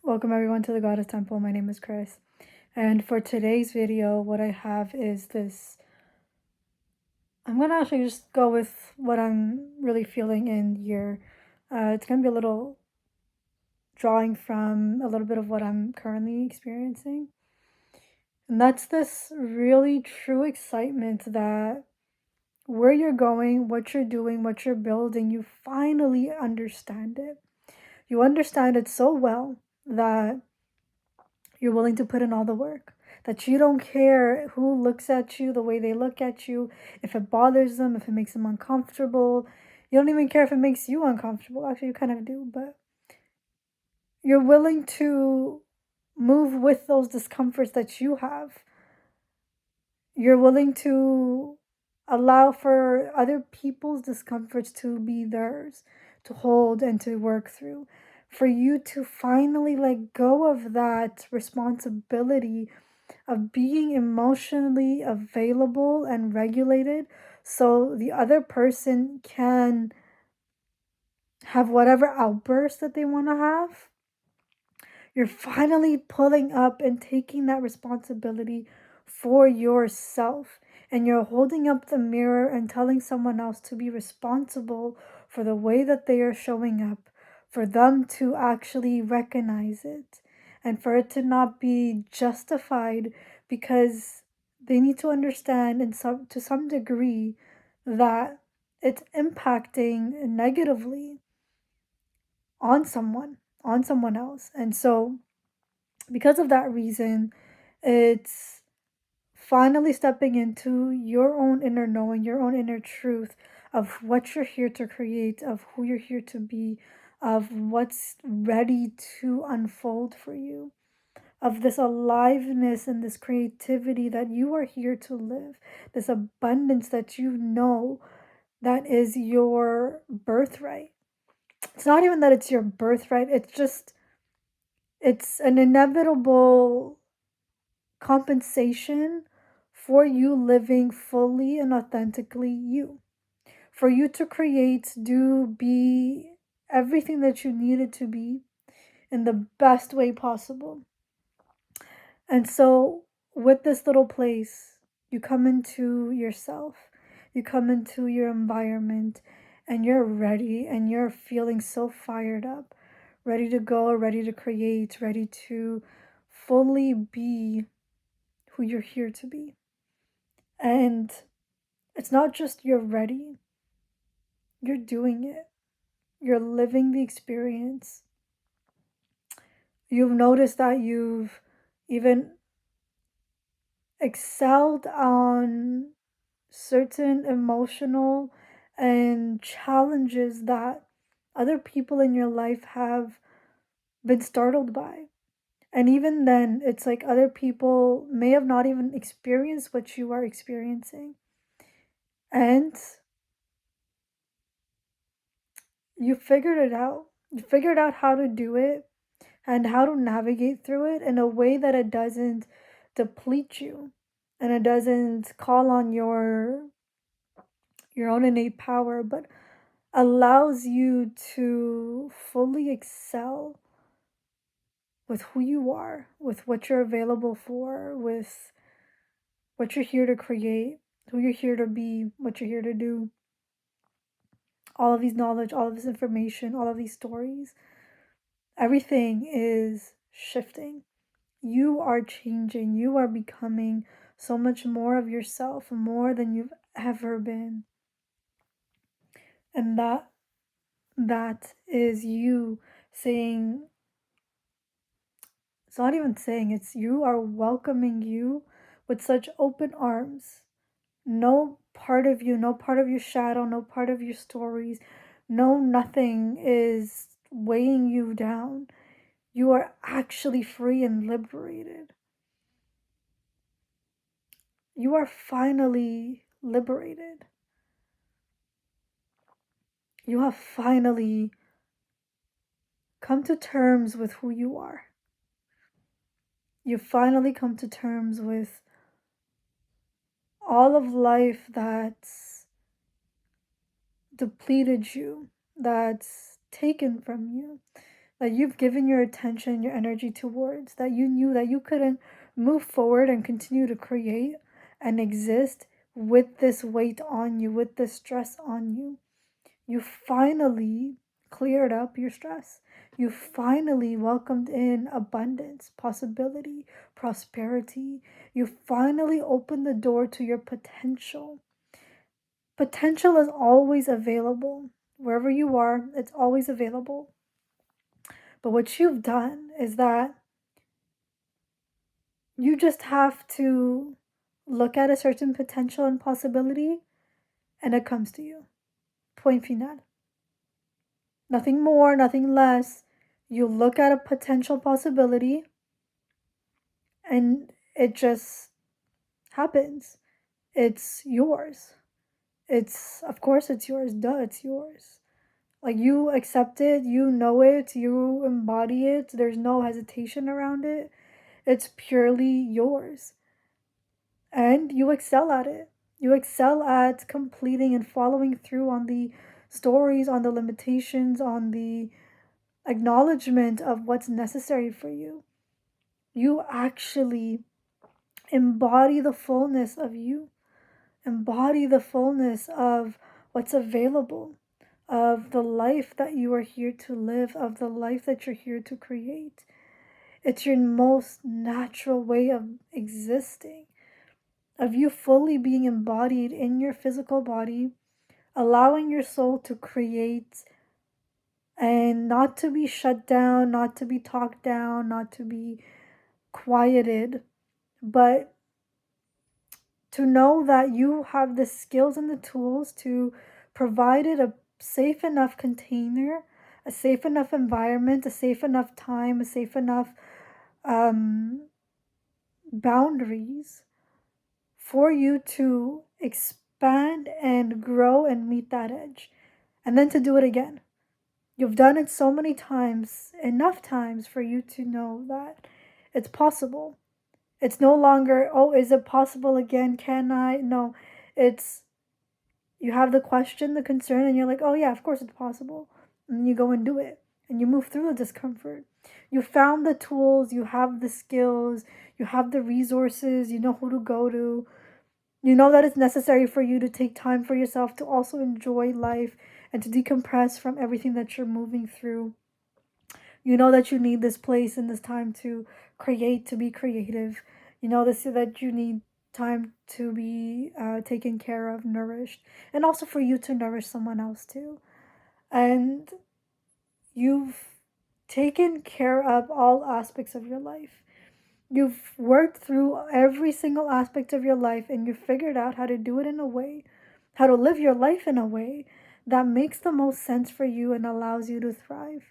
Welcome everyone to the Goddess Temple. My name is Chris. And for today's video, what I have is this. I'm going to actually just go with what I'm really feeling in here. It's going to be a little drawing from a little bit of what I'm currently experiencing. And that's this really true excitement that where you're going, what you're doing, what you're building, you finally understand it. You understand it so well that you're willing to put in all the work, that you don't care who looks at you, the way they look at you, if it bothers them, if it makes them uncomfortable. You don't even care if it makes you uncomfortable. Actually, you kind of do, but you're willing to move with those discomforts that you have. You're willing to allow for other people's discomforts to be theirs, to hold and to work through. For you to finally let go of that responsibility of being emotionally available and regulated so the other person can have whatever outburst that they want to have. You're finally pulling up and taking that responsibility for yourself. And you're holding up the mirror and telling someone else to be responsible for the way that they are showing up, for them to actually recognize it, and for it to not be justified because they need to understand to some degree that it's impacting negatively on someone else. And so because of that reason, it's finally stepping into your own inner knowing, your own inner truth of what you're here to create, of who you're here to be, of what's ready to unfold for you, of this aliveness and this creativity that you are here to live, this abundance that you know that is your birthright. It's not even that it's your birthright, it's an inevitable compensation for you living fully and authentically you. For you to create, do, be everything that you needed to be in the best way possible. And so, with this little place, you come into yourself, you come into your environment, and you're ready and you're feeling so fired up, ready to go, ready to create, ready to fully be who you're here to be. And it's not just you're ready, you're doing it, you're living the experience. You've noticed that you've even excelled on certain emotional and challenges that other people in your life have been startled by. And even then, it's like other people may have not even experienced what you are experiencing. And you figured it out. You figured out how to do it and how to navigate through it in a way that it doesn't deplete you and it doesn't call on your own innate power, but allows you to fully excel with who you are, with what you're available for, with what you're here to create, who you're here to be, what you're here to do. All of these knowledge, all of this information, all of these stories, everything is shifting. You are changing. You are becoming so much more of yourself, more than you've ever been. And that is you saying, it's not even saying, it's you are welcoming you with such open arms. No part of you, no part of your shadow, no part of your stories, no nothing is weighing you down. You are actually free and liberated. You are finally liberated. You have finally come to terms with who you are. You finally come to terms with all of life that's depleted you, that's taken from you, that you've given your attention, your energy towards, that you knew that you couldn't move forward and continue to create and exist with this weight on you, with this stress on you. You finally cleared up your stress. You finally welcomed in abundance, possibility, prosperity. You finally opened the door to your potential. Potential is always available. Wherever you are, it's always available. But what you've done is that you just have to look at a certain potential and possibility, and it comes to you. Point final. Nothing more, nothing less. You look at a potential possibility, and it just happens. It's yours. Of course, it's yours. Duh, it's yours. Like, you accept it, you know it, you embody it. There's no hesitation around it. It's purely yours. And you excel at it. You excel at completing and following through on the stories, on the limitations, on the acknowledgement of what's necessary for you. You actually embody the fullness of you, embody the fullness of what's available, of the life that you are here to live, of the life that you're here to create. It's your most natural way of existing, of you fully being embodied in your physical body, allowing your soul to create and not to be shut down, not to be talked down, not to be quieted, but to know that you have the skills and the tools to provide it a safe enough container, a safe enough environment, a safe enough time, a safe enough boundaries for you to expand and grow and meet that edge, and then to do it again. You've done it so many times, enough times for you to know that it's possible. It's no longer, oh, is it possible again? Can I? No, it's, you have the question, the concern, and you're like, oh, yeah, of course it's possible. And you go and do it, and you move through the discomfort. You found the tools, you have the skills, you have the resources, you know who to go to. You know that it's necessary for you to take time for yourself to also enjoy life and to decompress from everything that you're moving through. You know that you need this place and this time to create, to be creative. You know this, that you need time to be taken care of, nourished, and also for you to nourish someone else too. And you've taken care of all aspects of your life. You've worked through every single aspect of your life, and you've figured out how to do it in a way, how to live your life in a way that makes the most sense for you and allows you to thrive.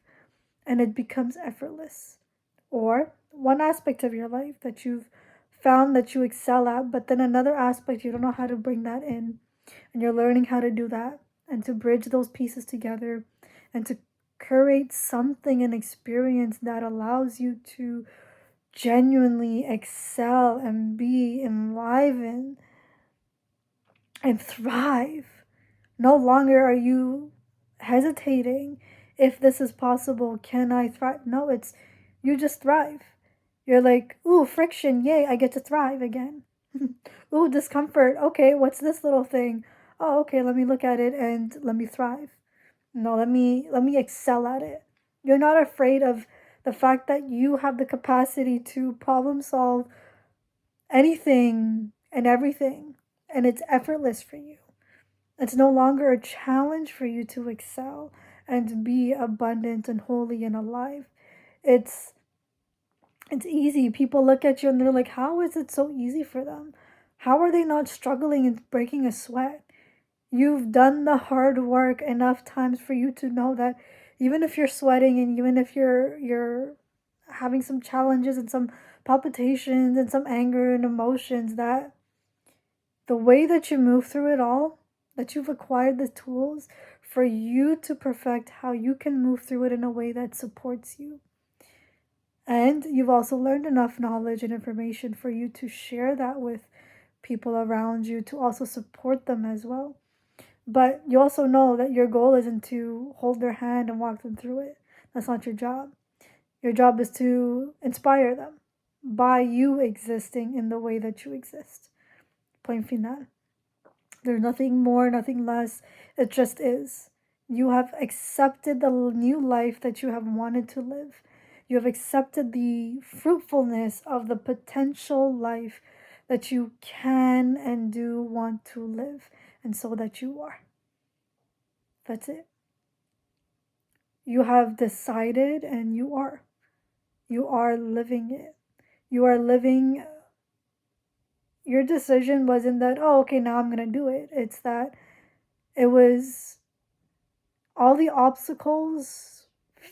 And it becomes effortless. Or one aspect of your life that you've found that you excel at, but then another aspect you don't know how to bring that in. And you're learning how to do that and to bridge those pieces together and to create something, an experience that allows you to genuinely excel and be enlivened and thrive. No longer are you hesitating if this is possible. Can I thrive? No, it's, you just thrive. You're like, ooh, friction, yay, I get to thrive again. Ooh, discomfort, okay, what's this little thing? Oh, okay, let me look at it and let me thrive. No, let me excel at it. You're not afraid of the fact that you have the capacity to problem solve anything and everything, and it's effortless for you. It's no longer a challenge for you to excel and be abundant and holy and alive. It's it's easy. People look at you and they're like, how is it so easy for them? How are they not struggling and breaking a sweat? You've done the hard work enough times for you to know that even if you're sweating and even if you're having some challenges and some palpitations and some anger and emotions, that the way that you move through it all, that you've acquired the tools for you to perfect how you can move through it in a way that supports you. And you've also learned enough knowledge and information for you to share that with people around you, to also support them as well. But you also know that your goal isn't to hold their hand and walk them through it. That's not your job. Your job is to inspire them by you existing in the way that you exist. Point final. There's nothing more, nothing less. It just is. You have accepted the new life that you have wanted to live. You have accepted the fruitfulness of the potential life that you can and do want to live, and so that you are. That's it. You have decided and you are. You are living it. You are living. Your decision wasn't that, oh, okay, now I'm going to do it. It's that it was all the obstacles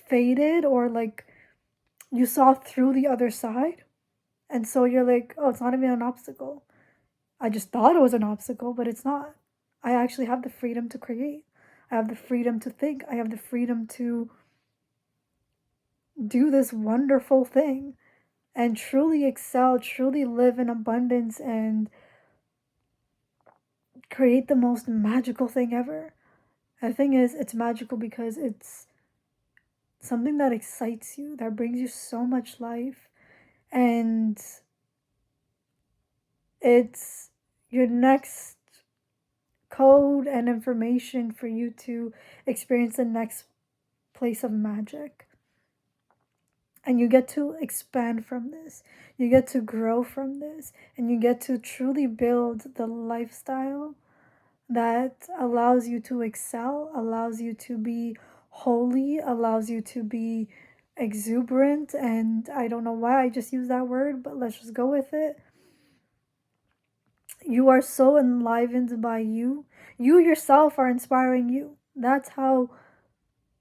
faded, or like you saw through the other side. And so you're like, oh, it's not even an obstacle. I just thought it was an obstacle, but it's not. I actually have the freedom to create. I have the freedom to think. I have the freedom to do this wonderful thing and truly excel, truly live in abundance, and create the most magical thing ever. And the thing is, it's magical because it's something that excites you, that brings you so much life, and it's your next code and information for you to experience the next place of magic. And you get to expand from this, you get to grow from this, and you get to truly build the lifestyle that allows you to excel, allows you to be holy, allows you to be exuberant. And I don't know why I just use that word, but let's just go with it. You are so enlivened by you. You yourself are inspiring you. That's how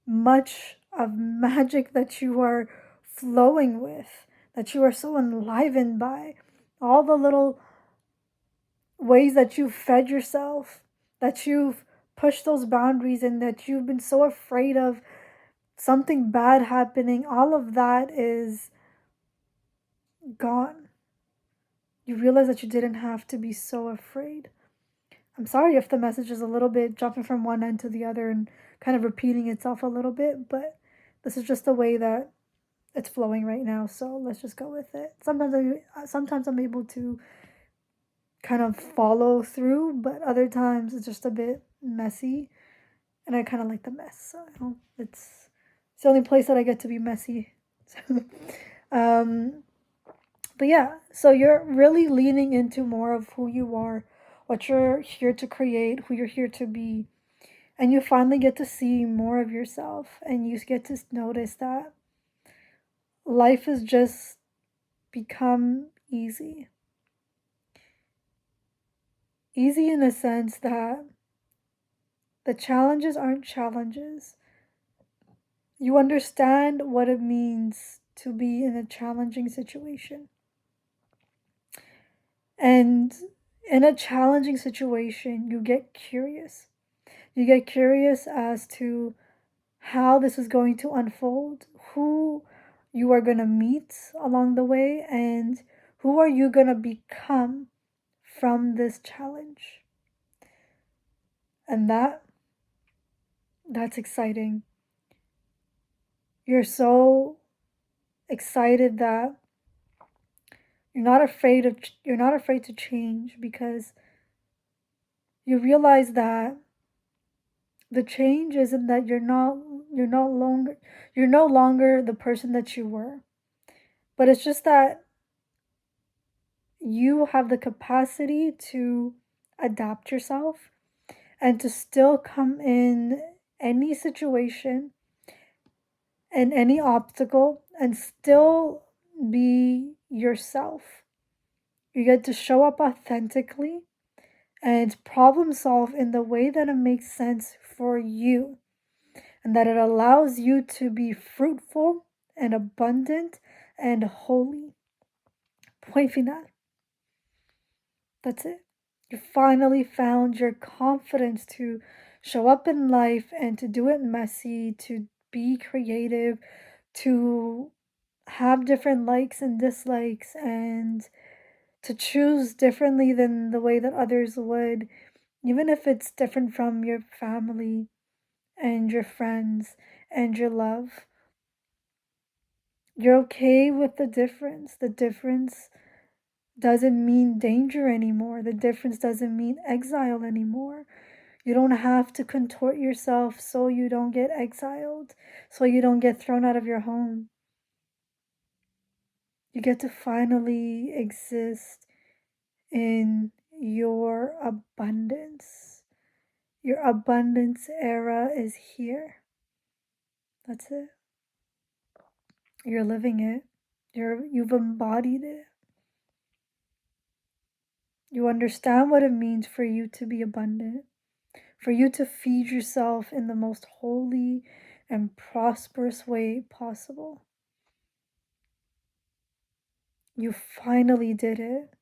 much of magic that you are flowing with, that you are so enlivened by. All the little ways that you've fed yourself, that you've pushed those boundaries, and that you've been so afraid of something bad happening, all of that is gone. You realize that you didn't have to be so afraid. I'm sorry if the message is a little bit jumping from one end to the other and kind of repeating itself a little bit, but this is just the way that it's flowing right now, so let's just go with it. Sometimes I'm able to kind of follow through, but other times it's just a bit messy, and I kind of like the mess. So it's the only place that I get to be messy. um, but yeah, so you're really leaning into more of who you are, what you're here to create, who you're here to be, and you finally get to see more of yourself, and you get to notice that life has just become easy. Easy in a sense that the challenges aren't challenges. You understand what it means to be in a challenging situation. And in a challenging situation, you get curious. You get curious as to how this is going to unfold, who you are going to meet along the way, and who are you going to become from this challenge. And that's exciting. You're so excited that you're not afraid to change, because you realize that the change isn't that you're no longer the person that you were, but it's just that you have the capacity to adapt yourself and to still come in any situation and any obstacle and still be yourself. You get to show up authentically and problem solve in the way that it makes sense for you, and that it allows you to be fruitful and abundant and holy. Point final. That's it. You finally found your confidence to show up in life and to do it messy, to be creative, to have different likes and dislikes, and to choose differently than the way that others would, even if it's different from your family and your friends and your love. You're okay with the difference. The difference doesn't mean danger anymore. The difference doesn't mean exile anymore. You don't have to contort yourself so you don't get exiled, so you don't get thrown out of your home. You get to finally exist in your abundance. Your abundance era is here. That's it. You're living it. You've embodied it. You understand what it means for you to be abundant, for you to feed yourself in the most holy and prosperous way possible. You finally did it.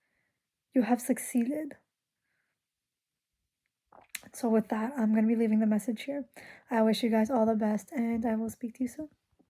You have succeeded. So with that, I'm going to be leaving the message here. I wish you guys all the best, and I will speak to you soon.